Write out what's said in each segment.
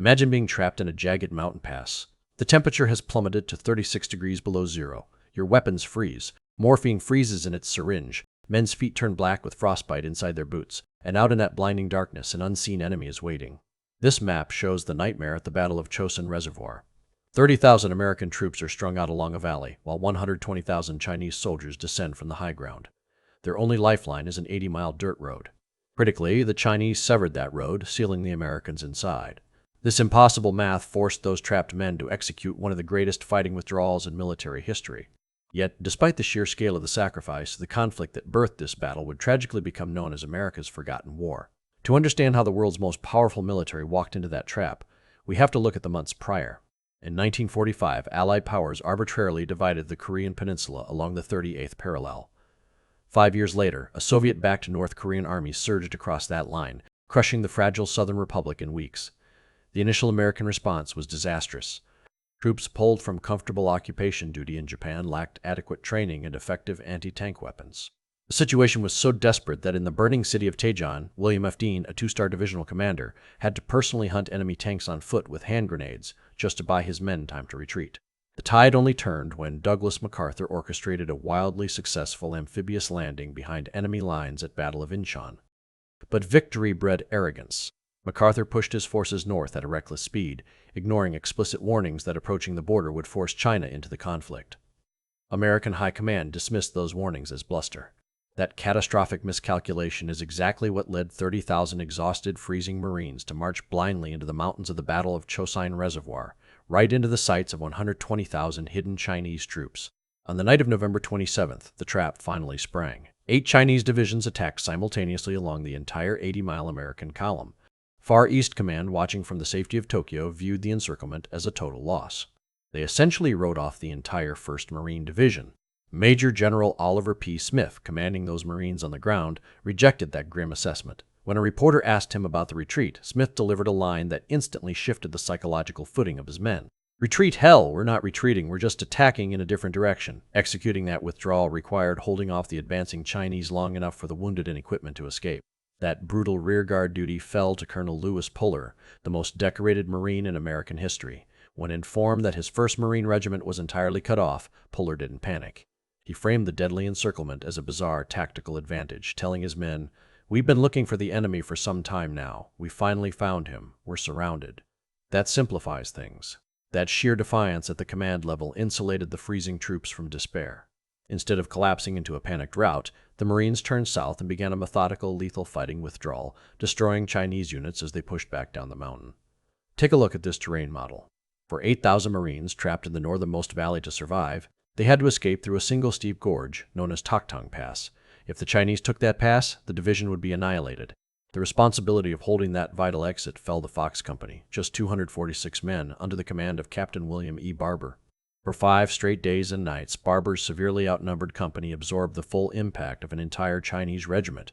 Imagine being trapped in a jagged mountain pass. The temperature has plummeted to 36 degrees below zero. Your weapons freeze. Morphine freezes in its syringe. Men's feet turn black with frostbite inside their boots. And out in that blinding darkness, an unseen enemy is waiting. This map shows the nightmare at the Battle of Chosin Reservoir. 30,000 American troops are strung out along a valley, while 120,000 Chinese soldiers descend from the high ground. Their only lifeline is an 80-mile dirt road. Critically, the Chinese severed that road, sealing the Americans inside. This impossible math forced those trapped men to execute one of the greatest fighting withdrawals in military history. Yet, despite the sheer scale of the sacrifice, the conflict that birthed this battle would tragically become known as America's Forgotten War. To understand how the world's most powerful military walked into that trap, we have to look at the months prior. In 1945, Allied powers arbitrarily divided the Korean peninsula along the 38th parallel. 5 years later, a Soviet-backed North Korean army surged across that line, crushing the fragile Southern Republic in weeks. The initial American response was disastrous. Troops pulled from comfortable occupation duty in Japan lacked adequate training and effective anti-tank weapons. The situation was so desperate that in the burning city of Daejeon, William F. Dean, a two-star divisional commander, had to personally hunt enemy tanks on foot with hand grenades just to buy his men time to retreat. The tide only turned when Douglas MacArthur orchestrated a wildly successful amphibious landing behind enemy lines at Battle of Inchon. But victory bred arrogance. MacArthur pushed his forces north at a reckless speed, ignoring explicit warnings that approaching the border would force China into the conflict. American high command dismissed those warnings as bluster. That catastrophic miscalculation is exactly what led 30,000 exhausted, freezing Marines to march blindly into the mountains of the Battle of Chosin Reservoir, right into the sights of 120,000 hidden Chinese troops. On the night of November 27th, the trap finally sprang. 8 Chinese divisions attacked simultaneously along the entire 80-mile American column. Far East Command, watching from the safety of Tokyo, viewed the encirclement as a total loss. They essentially wrote off the entire 1st Marine Division. Major General Oliver P. Smith, commanding those Marines on the ground, rejected that grim assessment. When a reporter asked him about the retreat, Smith delivered a line that instantly shifted the psychological footing of his men. "Retreat, hell! We're not retreating, we're just attacking in a different direction." Executing that withdrawal required holding off the advancing Chinese long enough for the wounded and equipment to escape. That brutal rearguard duty fell to Colonel Lewis Puller, the most decorated Marine in American history. When informed that his 1st Marine Regiment was entirely cut off, Puller didn't panic. He framed the deadly encirclement as a bizarre tactical advantage, telling his men, "We've been looking for the enemy for some time now. We finally found him. We're surrounded." That simplifies things. That sheer defiance at the command level insulated the freezing troops from despair. Instead of collapsing into a panicked rout, the Marines turned south and began a methodical, lethal fighting withdrawal, destroying Chinese units as they pushed back down the mountain. Take a look at this terrain model. For 8,000 Marines trapped in the northernmost valley to survive, they had to escape through a single steep gorge known as Toktung Pass. If the Chinese took that pass, the division would be annihilated. The responsibility of holding that vital exit fell to Fox Company, just 246 men under the command of Captain William E. Barber. For 5 straight days and nights, Barber's severely outnumbered company absorbed the full impact of an entire Chinese regiment,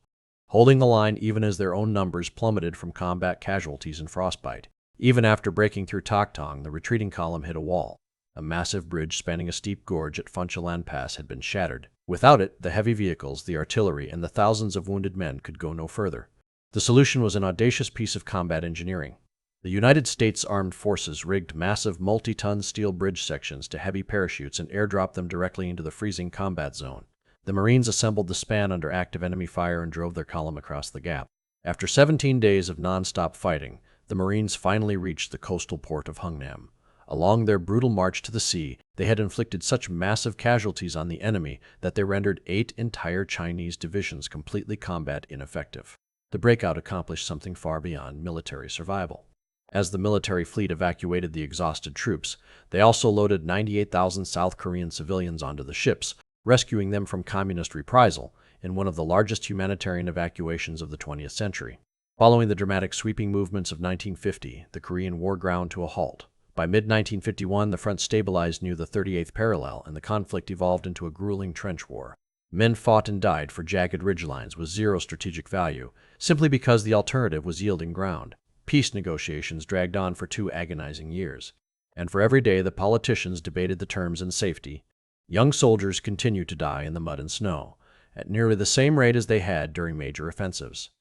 holding the line even as their own numbers plummeted from combat casualties and frostbite. Even after breaking through Toktung, the retreating column hit a wall. A massive bridge spanning a steep gorge at Funchalan Pass had been shattered. Without it, the heavy vehicles, the artillery, and the thousands of wounded men could go no further. The solution was an audacious piece of combat engineering. The United States Armed Forces rigged massive multi-ton steel bridge sections to heavy parachutes and airdropped them directly into the freezing combat zone. The Marines assembled the span under active enemy fire and drove their column across the gap. After 17 days of non-stop fighting, the Marines finally reached the coastal port of Hungnam. Along their brutal march to the sea, they had inflicted such massive casualties on the enemy that they rendered 8 entire Chinese divisions completely combat ineffective. The breakout accomplished something far beyond military survival. As the military fleet evacuated the exhausted troops, they also loaded 98,000 South Korean civilians onto the ships, rescuing them from communist reprisal in one of the largest humanitarian evacuations of the 20th century. Following the dramatic sweeping movements of 1950, the Korean War ground to a halt. By mid-1951, the front stabilized near the 38th parallel, and the conflict evolved into a grueling trench war. Men fought and died for jagged ridgelines with zero strategic value, simply because the alternative was yielding ground. Peace negotiations dragged on for 2 agonizing years, and for every day the politicians debated the terms and safety, young soldiers continued to die in the mud and snow, at nearly the same rate as they had during major offensives.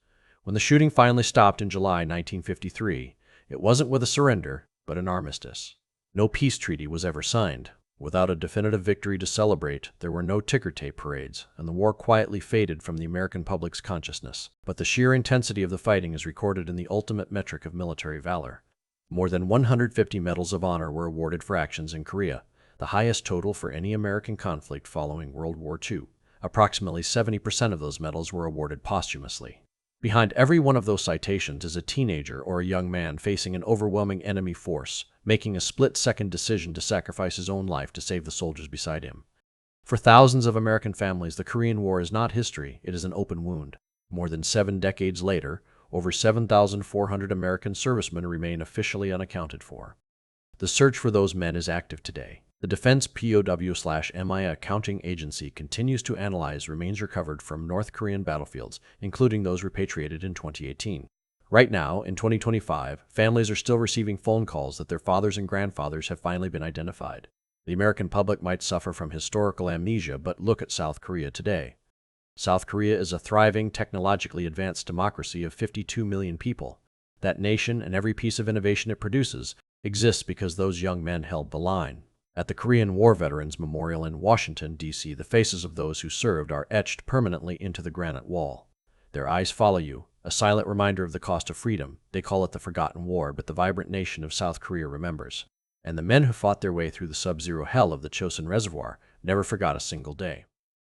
When the shooting finally stopped in July 1953, It wasn't with a surrender, but an armistice. No peace treaty was ever signed. Without a definitive victory to celebrate, there were no ticker tape parades, and the war quietly faded from the American public's consciousness. But the sheer intensity of the fighting is recorded in the ultimate metric of military valor. More than 150 medals of honor were awarded for actions in Korea, the highest total for any American conflict following World War II. Approximately 70% of those medals were awarded posthumously. Behind every one of those citations is a teenager or a young man facing an overwhelming enemy force, making a split-second decision to sacrifice his own life to save the soldiers beside him. For thousands of American families, the Korean War is not history, it is an open wound. More than 7 decades later, over 7,400 American servicemen remain officially unaccounted for. The search for those men is active today. The Defense POW/MIA Accounting Agency continues to analyze remains recovered from North Korean battlefields, including those repatriated in 2018. Right now, in 2025, families are still receiving phone calls that their fathers and grandfathers have finally been identified. The American public might suffer from historical amnesia, but look at South Korea today. South Korea is a thriving, technologically advanced democracy of 52 million people. That nation and every piece of innovation it produces exists because those young men held the line. At the Korean War Veterans Memorial in Washington, D.C., the faces of those who served are etched permanently into the granite wall. Their eyes follow you, a silent reminder of the cost of freedom. They call it the Forgotten War, but the vibrant nation of South Korea remembers. And the men who fought their way through the sub-zero hell of the Chosin Reservoir never forgot a single day.